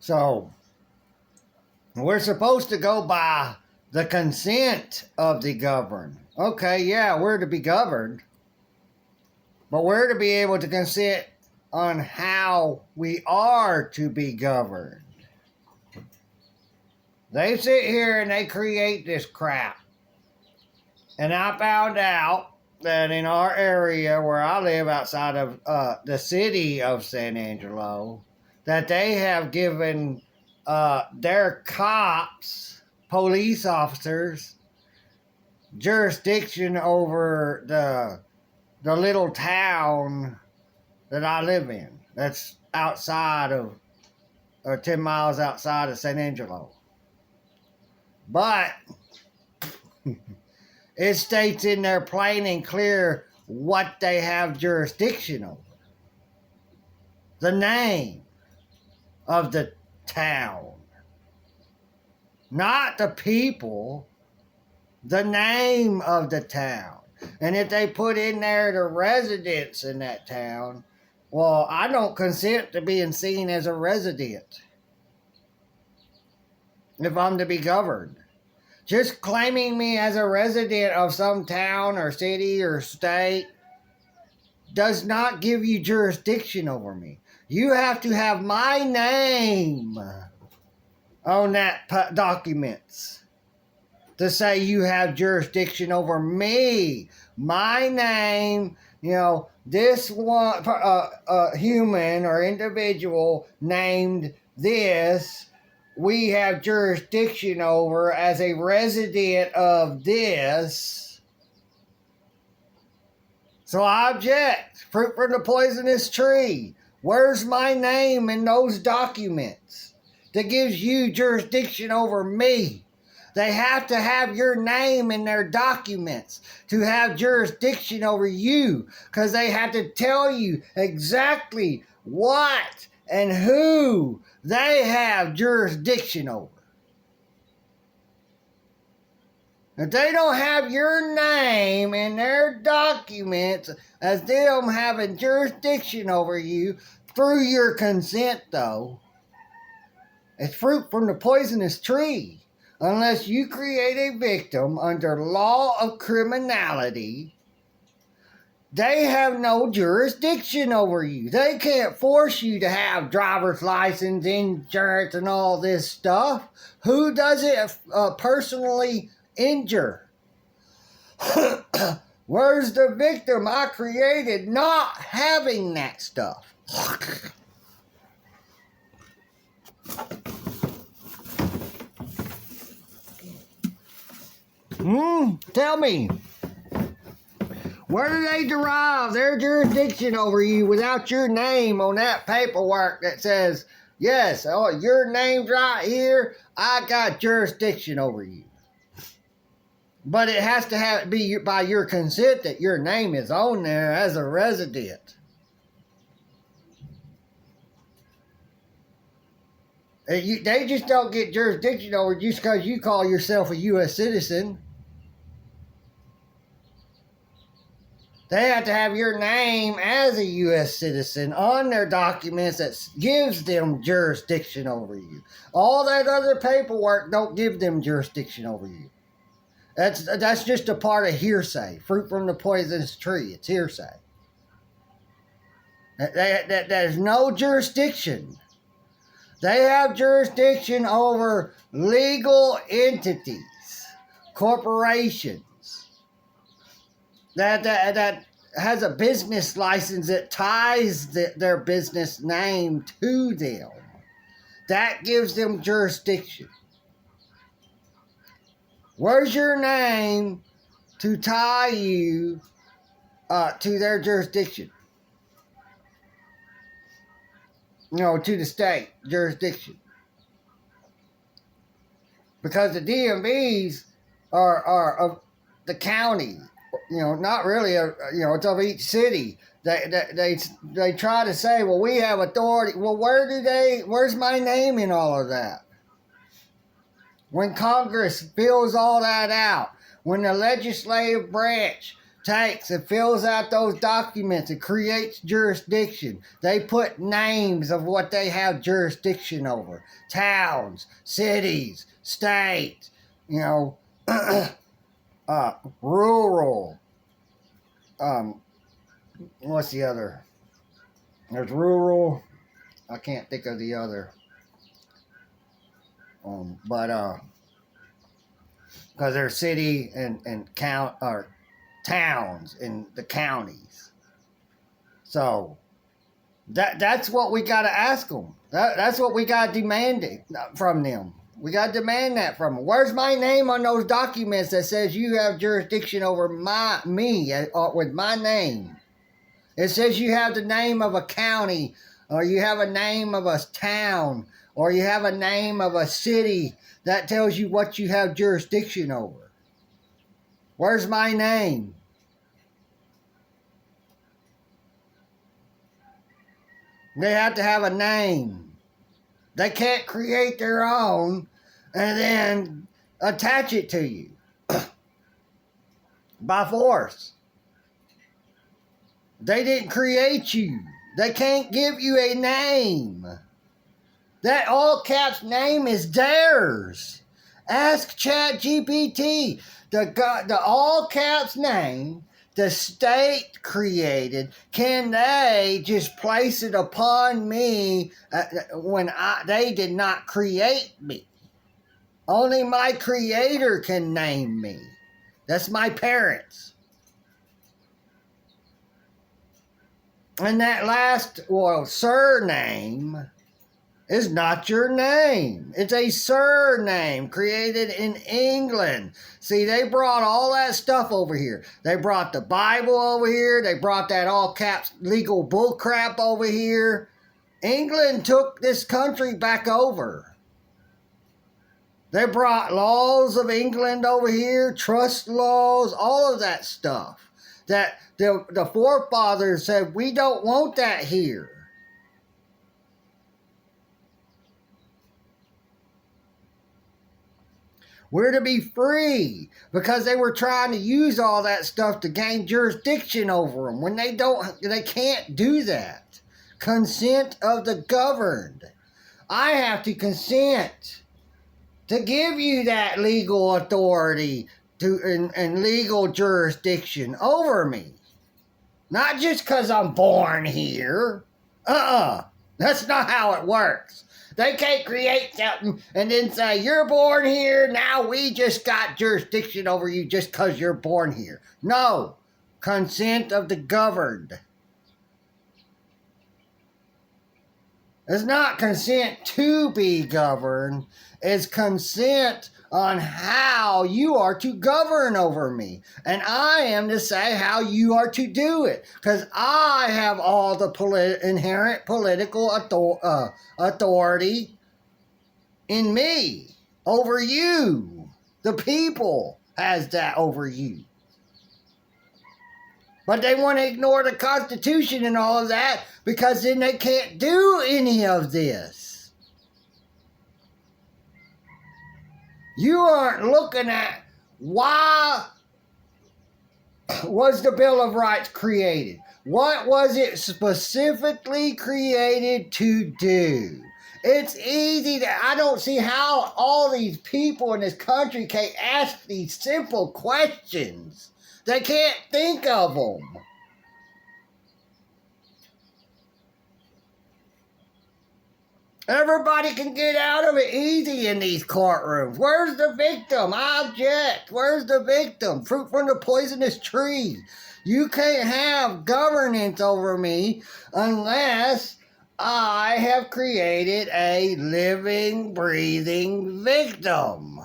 So we're supposed to go by the consent of the governed. Okay, yeah, we're to be governed, but we're to be able to consent on how we are to be governed. They sit here and they create this crap. And I found out that in our area where I live outside of the city of San Angelo, that they have given their cops, police officers, jurisdiction over the little town that I live in. That's outside of, or 10 miles outside of San Angelo. But it states in there plain and clear what they have jurisdiction over. The name of the town. Not the people. The name of the town. And if they put in there the residents in that town, well, I don't consent to being seen as a resident if I'm to be governed. Just claiming me as a resident of some town or city or state does not give you jurisdiction over me. You have to have my name on that documents to say you have jurisdiction over me. My name, this one human or individual named this, we have jurisdiction over as a resident of this. So I object. Fruit from the poisonous tree. Where's my name in those documents that gives you jurisdiction over me? They have to have your name in their documents to have jurisdiction over you, because they have to tell you exactly what and who they have jurisdiction over. If they don't have your name in their documents as them having jurisdiction over you through your consent, though, it's fruit from the poisonous tree. Unless you create a victim under law of criminality, they have no jurisdiction over you. They can't force you to have driver's license, insurance, and all this stuff. Who does it personally injure? Where's the victim I created not having that stuff? Tell me, where do they derive their jurisdiction over you without your name on that paperwork that says, yes, your name's right here, I got jurisdiction over you? But it has to be by your consent that your name is on there as a resident. They just don't get jurisdiction over you just because you call yourself a U.S. citizen. They have to have your name as a U.S. citizen on their documents that gives them jurisdiction over you. All that other paperwork don't give them jurisdiction over you. That's just a part of hearsay. Fruit from the poisonous tree. It's hearsay. There's no jurisdiction. They have jurisdiction over legal entities, corporations, that has a business license that ties their business name to them. That gives them jurisdiction. Where's your name to tie you to their jurisdiction? To the state jurisdiction. Because the DMVs are of the county. Not really, it's of each city. They try to say, well, we have authority. Well, where's my name in all of that? When Congress fills all that out, when the legislative branch takes and fills out those documents and creates jurisdiction. They put names of what they have jurisdiction over. Towns, cities, states, you know, rural. What's the other? There's rural. I can't think of the other. But because there's city and count or towns in the counties. So that's what we got to ask them. That's what we got to demand from them. We got to demand that from them. Where's my name on those documents that says you have jurisdiction over me with my name? It says you have the name of a county, or you have a name of a town, or you have a name of a city that tells you what you have jurisdiction over. Where's my name? They have to have a name. They can't create their own and then attach it to you by force. They didn't create you. They can't give you a name. That all caps name is theirs. Ask ChatGPT. The all caps name the state created, can they just place it upon me when they did not create me? Only my creator can name me. That's my parents. And that last, surname is not your name. It's a surname created in England. See, they brought all that stuff over here. They brought the Bible over here. They brought that all caps legal bullcrap over here. England took this country back over. They brought laws of England over here, trust laws, all of that stuff. That the forefathers said, we don't want that here. We're to be free, because they were trying to use all that stuff to gain jurisdiction over them when they can't do that. Consent of the governed. I have to consent to give you that legal authority and legal jurisdiction over me. Not just because I'm born here. That's not how it works. They can't create something and then say, you're born here, now we just got jurisdiction over you just because you're born here. No. Consent of the governed. It's not consent to be governed. It's consent on how you are to govern over me. And I am to say how you are to do it. Because I have all the inherent political authority in me over you. The people has that over you. But they want to ignore the Constitution and all of that because then they can't do any of this. You aren't looking at why was the Bill of Rights created? What was it specifically created to do? It's easy I don't see how all these people in this country can't ask these simple questions. They can't think of them. Everybody can get out of it easy in these courtrooms. Where's the victim? I object. Where's the victim? Fruit from the poisonous tree. You can't have governance over me unless I have created a living, breathing victim.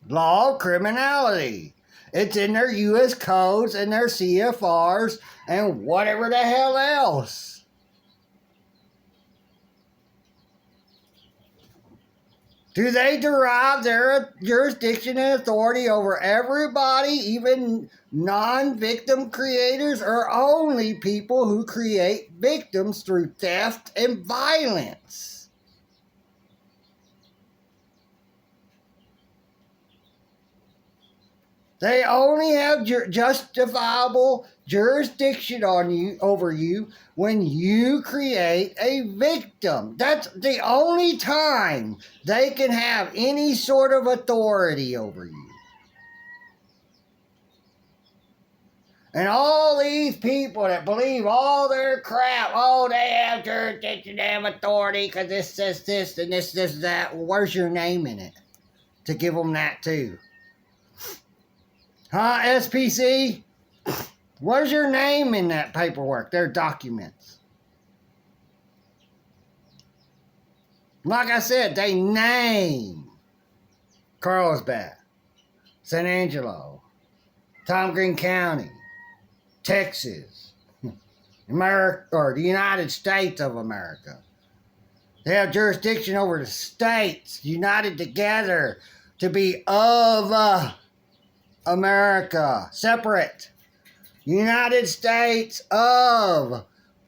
Law of criminality. It's in their U.S. codes and their CFRs and whatever the hell else. Do they derive their jurisdiction and authority over everybody, even non-victim creators, or only people who create victims through theft and violence? They only have justifiable jurisdiction on you over you when you create a victim. That's the only time they can have any sort of authority over you. And all these people that believe all their crap, oh, they have jurisdiction, they have authority because this says this and this says that. Well, where's your name in it to give them that too? Huh, SPC? Where's your name in that paperwork, their documents? Like I said, they name Carlsbad, San Angelo, Tom Green County, Texas, America, or the United States of America. They have jurisdiction over the states united together to be of America, separate. United States of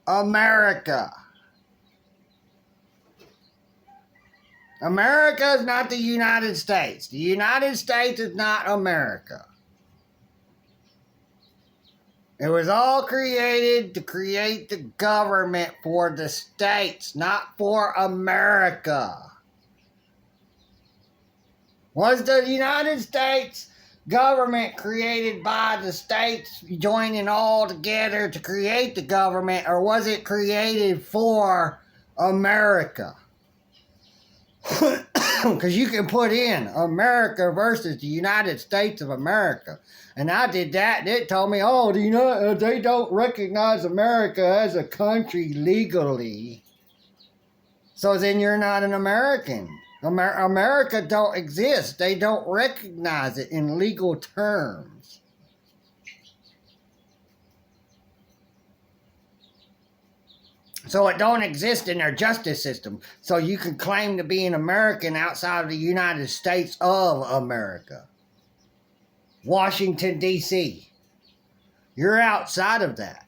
America. America is not the United States. The United States is not America. It was all created to create the government for the states, not for America. Was the United States government created by the states joining all together to create the government, or was it created for America? Because you can put in America versus the United States of America. And I did that, and it told me, oh, they don't recognize America as a country legally. So then you're not an American. America don't exist. They don't recognize it in legal terms. So it don't exist in their justice system. So you can claim to be an American outside of the United States of America. Washington, D.C. You're outside of that.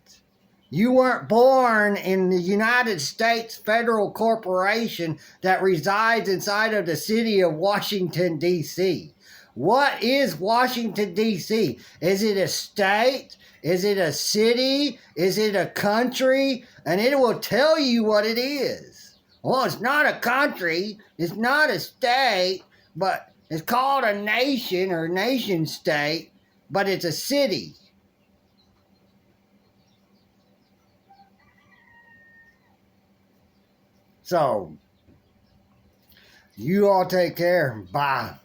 You weren't born in the United States federal corporation that resides inside of the city of Washington, D.C. What is Washington, D.C.? Is it a state? Is it a city? Is it a country? And it will tell you what it is. Well, it's not a country. It's not a state, but it's called a nation or nation state, but it's a city. So, you all take care. Bye.